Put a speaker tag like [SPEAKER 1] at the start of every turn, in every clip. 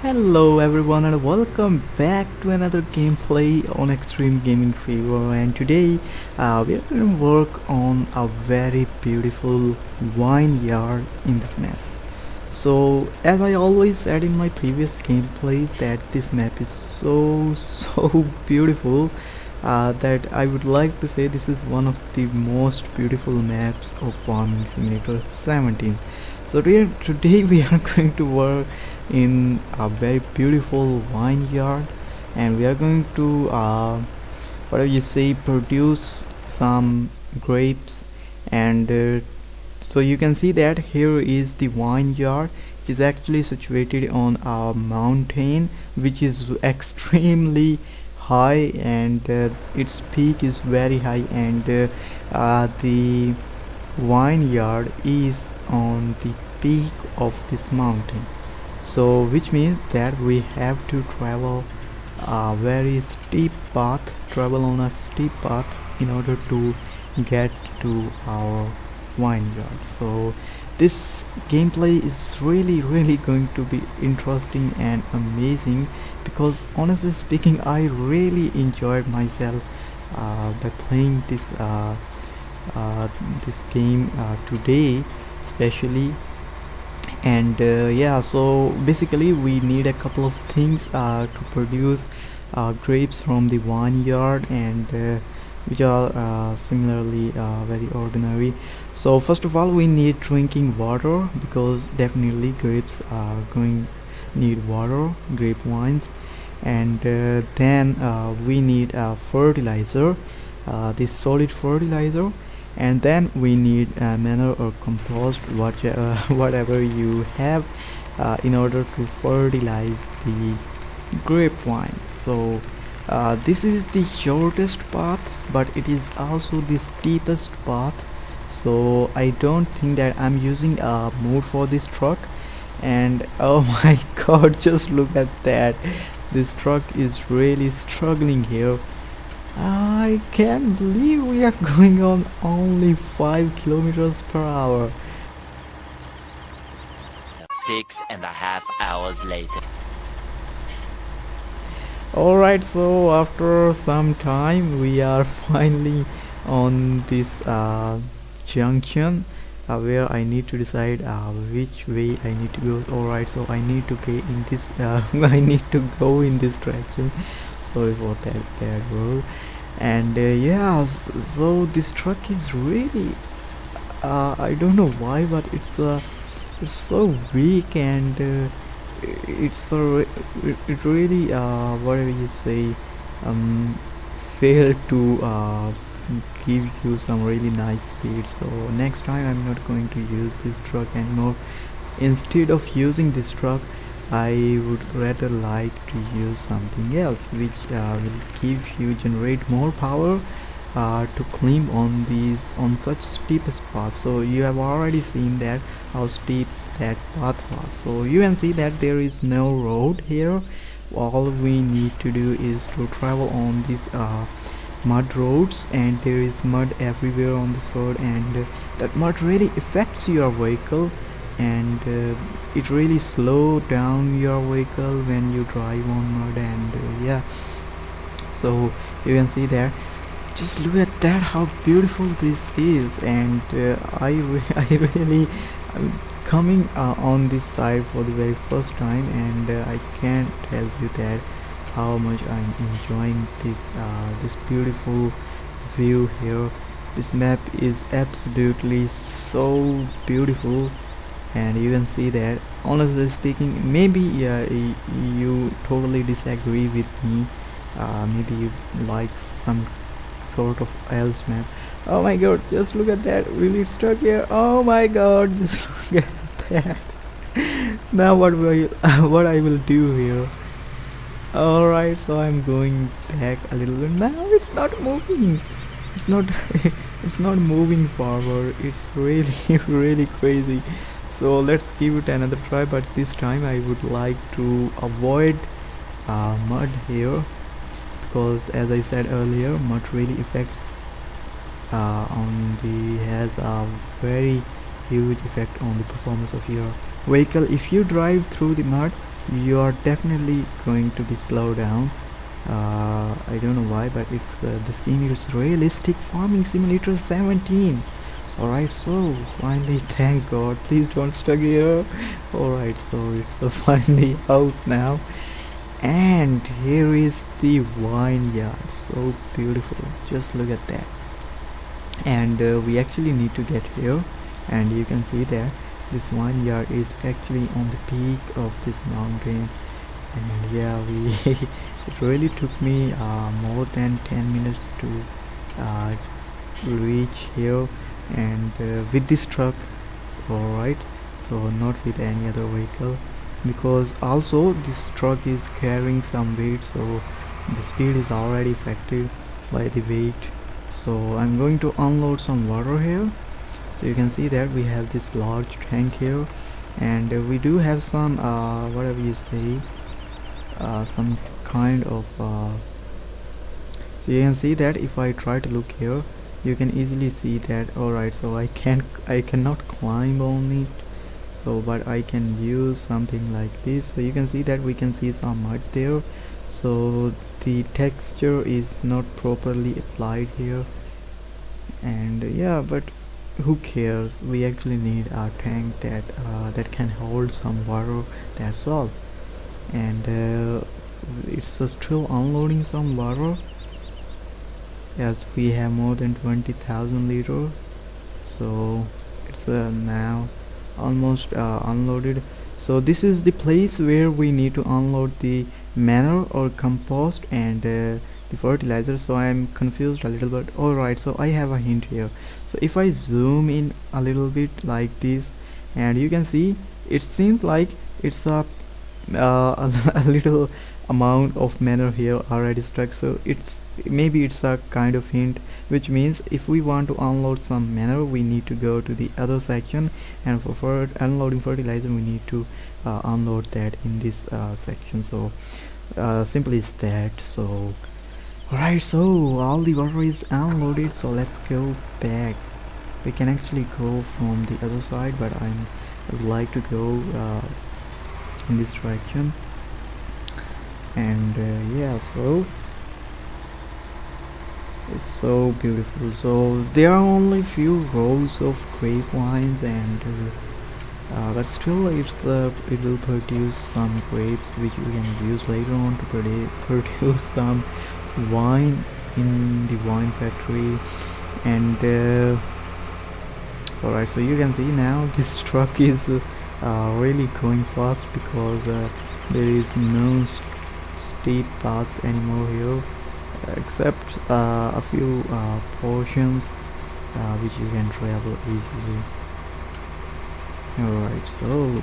[SPEAKER 1] Hello everyone and welcome back to another gameplay on Extreme Gaming Fever, and today we are going to work on a very beautiful vineyard in this map. So as I always said in my previous gameplays that this map is so beautiful that I would like to say this is one of the most beautiful maps of Farming Simulator 17. So today we are going to work in a very beautiful vineyard, and we are going to whatever you say, produce some grapes. And so you can see that here is the vineyard. It is actually situated on a mountain which is extremely high, and its peak is very high, and the vineyard is on the peak of this mountain, so which means that we have to travel a very steep path, travel on a steep path in order to get to our vineyard. So this gameplay is really going to be interesting and amazing, because honestly speaking I really enjoyed myself by playing this game today especially. And yeah, so basically we need a couple of things to produce grapes from the vineyard, and which are similarly very ordinary. So first of all we need drinking water, because definitely grapes are going need water, grape wines. And then we need fertilizer, this solid fertilizer. And then we need manure or compost, whatever you have, in order to fertilize the grapevine. So this is the shortest path, but it is also the steepest path. So I don't think that I'm using a mode for this truck. And oh my god, just look at that, this truck is really struggling here. I can't believe we are going on only 5 kilometers per hour.
[SPEAKER 2] 6.5 hours later.
[SPEAKER 1] Alright, so after some time we are finally on this junction where I need to decide which way I need to go. Alright, so I need to go in this I need to go in this direction. Sorry for that bad word. And yeah, so this truck is really I don't know why, but it's so weak, and it's so it really whatever you say, failed to give you some really nice speed. So next time I'm not going to use this truck anymore. Instead of using this truck, I would rather like to use something else which will generate more power to climb on such steepest path. So you have already seen that how steep that path was. So you can see that there is no road here. All we need to do is to travel on these mud roads, and there is mud everywhere on this road, and that mud really affects your vehicle, and it really slow down your vehicle when you drive on mud. And yeah, so you can see there, just look at that, how beautiful this is. And I really I'm coming on this side for the very first time, and I can't tell you that how much I'm enjoying this beautiful view here. This map is absolutely so beautiful, and you can see that honestly speaking, maybe you totally disagree with me, maybe you like some sort of else map. Oh my god, just look at that, will it stuck here? Oh my god, just look at that. Now what will what I will do here? Alright, so I'm going back a little bit. Now it's not moving, it's not it's not moving forward. It's really really crazy. So let's give it another try, but this time I would like to avoid mud here, because as I said earlier, mud really affects has a very huge effect on the performance of your vehicle. If you drive through the mud, you are definitely going to be slowed down. I don't know why, but it's this game is realistic farming simulator 17. Alright, so finally, thank god, please don't stuck here. Alright, so it's finally out now, and here is the vineyard. So beautiful, just look at that. And we actually need to get here, and you can see that this vineyard is actually on the peak of this mountain. And yeah, we it really took me more than 10 minutes to uh, reach here, and with this truck. Alright, so not with any other vehicle, because also this truck is carrying some weight, so the speed is already affected by the weight. So I'm going to unload some water here. So you can see that we have this large tank here, and we do have some whatever you say, some kind of so you can see that if I try to look here, you can easily see that. Alright, so I cannot climb on it, so but I can use something like this. So you can see that we can see some mud there, so the texture is not properly applied here. And yeah, but who cares, we actually need a tank that that can hold some water, that's all. And it's still unloading some water, as we have more than 20,000 liters. So it's now almost unloaded. So this is the place where we need to unload the manure or compost and the fertilizer. So I'm confused a little bit. Alright, so I have a hint here. So if I zoom in a little bit like this, and you can see it seems like it's a a little amount of manure here already stuck. So it's maybe it's a kind of hint, which means if we want to unload some manure, we need to go to the other section, and for unloading fertilizer we need to unload that in this section. So simply is that. So alright, so all the water is unloaded, so let's go back. We can actually go from the other side, but I would like to go in this direction. And yeah, so it's so beautiful. So there are only few rows of grapevines, and but still it will produce some grapes which we can use later on to produce some wine in the wine factory. And alright, so you can see now this truck is really going fast, because there is no steep paths anymore here, except a few portions which you can travel easily. Alright, so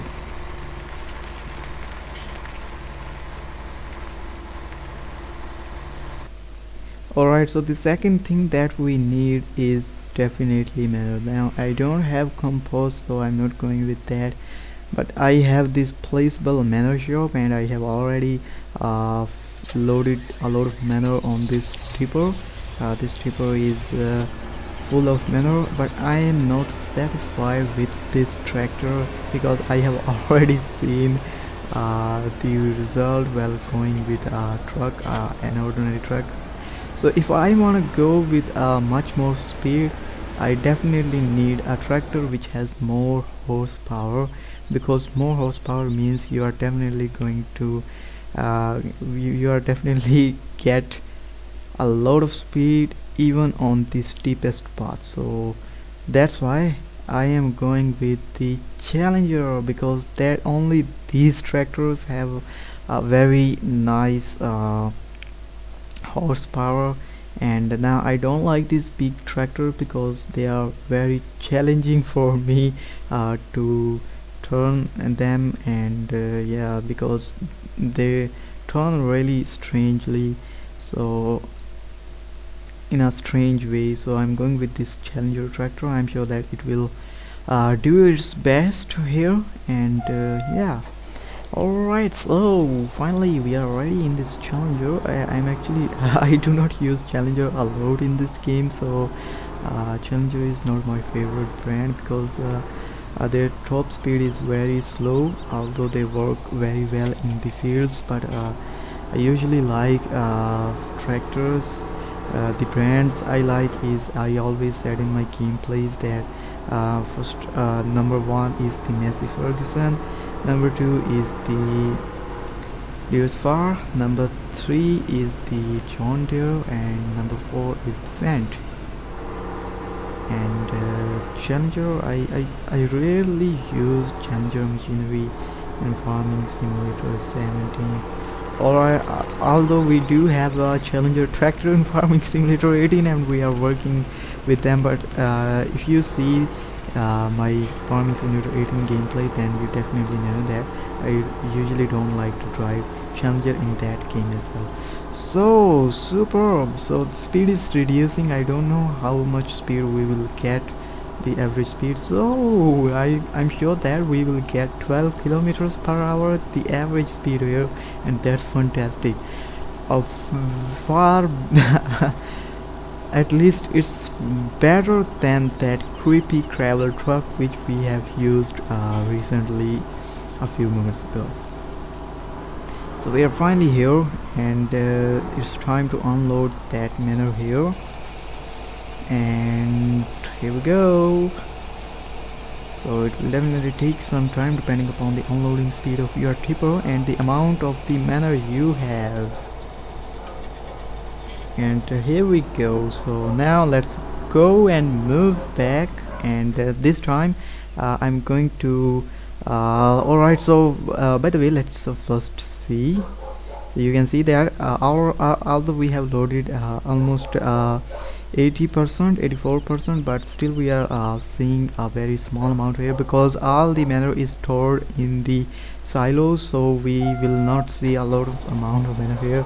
[SPEAKER 1] alright, so the second thing that we need is definitely manure. Now I don't have compost, so I'm not going with that, but I have this placeable manure shop, and I have already loaded a lot of manure on this tipper. This tipper is full of manure, but I am not satisfied with this tractor, because I have already seen the result while going with a truck, an ordinary truck. So if I want to go with much more speed, I definitely need a tractor which has more horsepower, because more horsepower means you are definitely going to you are definitely get a lot of speed even on the steepest path. So that's why I am going with the Challenger, because that only these tractors have a very nice horsepower. And now I don't like these big tractors, because they are very challenging for me to turn them. And yeah, because they turn really strangely, so in a strange way. So I'm going with this Challenger tractor. I'm sure that it will do its best here. And yeah, alright, so finally we are already in this Challenger. I'm actually I do not use Challenger a lot in this game, so Challenger is not my favorite brand, because their top speed is very slow, although they work very well in the fields. But I usually like tractors. The brands I like is, I always said in my gameplays that first number one is the Massey Ferguson, number two is the Far, number three is the John Deere, and number four is the Fendt. And Challenger, I rarely use Challenger machinery in Farming Simulator 17. Alright, although we do have a Challenger tractor in Farming Simulator 18 and we are working with them, but if you see my Farming Simulator 18 gameplay, then you definitely know that I usually don't like to drive Challenger in that game as well. So superb. So the speed is reducing. I don't know how much speed we will get, the average speed. So I'm sure that we will get 12 kilometers per hour, the average speed here, and that's fantastic. Far at least it's better than that creepy gravel truck which we have used recently a few moments ago. So we are finally here, and it's time to unload that manure here, and here we go. So it will definitely take some time depending upon the unloading speed of your tipper and the amount of the manure you have. And here we go. So now let's go and move back, and this time I'm going to alright, so by the way, let's first see. So you can see that although we have loaded almost 80%, 84%, but still we are seeing a very small amount here because all the manure is stored in the silos, so we will not see a lot of amount of manure here.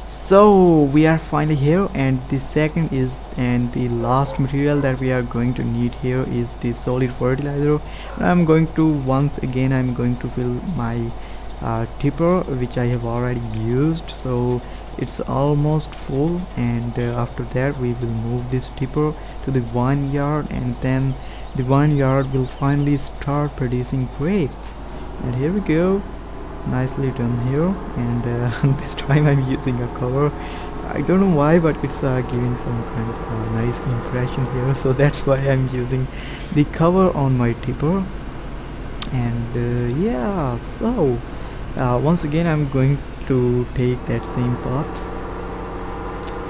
[SPEAKER 1] So we are finally here, and the second is, and the last material that we are going to need here is the solid fertilizer. I'm going to once again fill my tipper, which I have already used, so it's almost full. And after that we will move this tipper to the vineyard, and then the vineyard will finally start producing grapes. And here we go, nicely done here. And this time I'm using a cover. I don't know why, but it's giving some kind of nice impression here, so that's why I'm using the cover on my tipper. And yeah, so once again I'm going to take that same path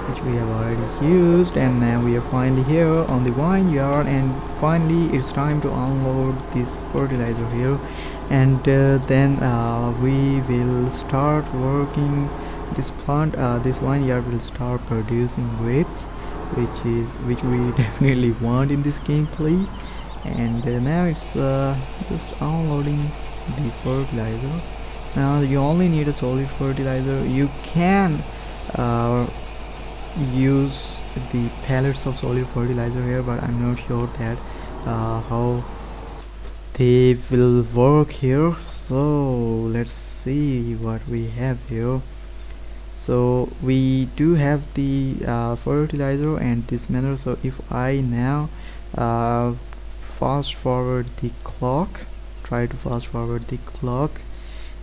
[SPEAKER 1] which we have already used, and now we are finally here on the vineyard, and finally it's time to unload this fertilizer here. And then we will start working this plant. This vineyard will start producing grapes, which we definitely want in this gameplay. And now it's just unloading the fertilizer. Now you only need a solid fertilizer. You can use the pellets of solid fertilizer here, but I'm not sure that how they will work here. So let's see what we have here. So we do have the fertilizer and this manure. So if I now fast forward the clock, try to fast forward the clock,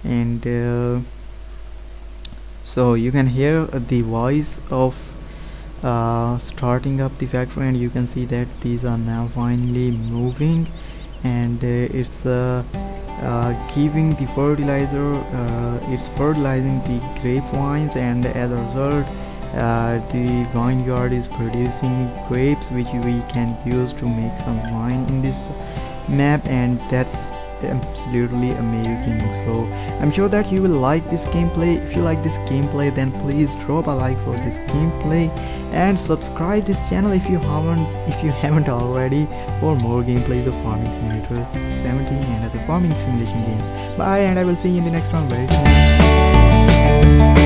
[SPEAKER 1] and so you can hear the voice of starting up the factory, and you can see that these are now finally moving, and it's giving the fertilizer, it's fertilizing the grapevines, and as a result the vineyard is producing grapes which we can use to make some wine in this map, and that's absolutely amazing. So I'm sure that you will like this gameplay. If you like this gameplay, then please drop a like for this gameplay and subscribe this channel if you haven't already, for more gameplays of Farming Simulator 17 and other farming simulation games. Bye, and I will see you in the next one very soon.